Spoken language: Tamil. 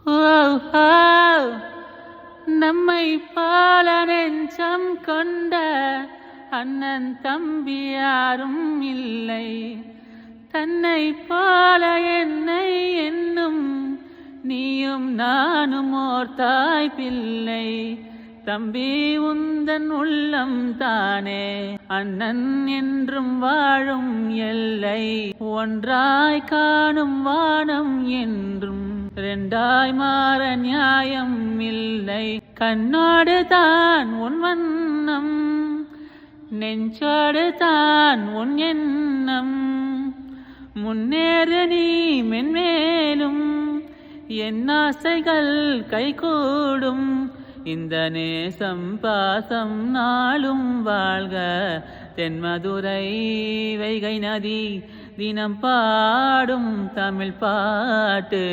ஓ, ஓ, நம்மை போல நெஞ்சம் கொண்ட அண்ணன் தம்பி யாரும் இல்லை. தன்னை போல என்னை என்னும் நீயும் நானும் ஓர் தாய் பிள்ளை. தம்பி உந்தன் உள்ளம் தானே அண்ணன் என்றும் வாழும் எல்லை. ஒன்றாய் காணும் வானம் என்றும் ரெண்டாய் மாற நியாயம் இல்லை. கண்ணோடு தான் உன் வண்ணம், நெஞ்சோடு தான் உன் எண்ணம். முன்னேறு நீ மென்மேலும், என் ஆசைகள் கைகூடும். இந்த நேசம் பாசம் நாளும் வாழ்க. தென்மதுரை வைகை நதி தினம் பாடும் தமிழ் பாட்டு.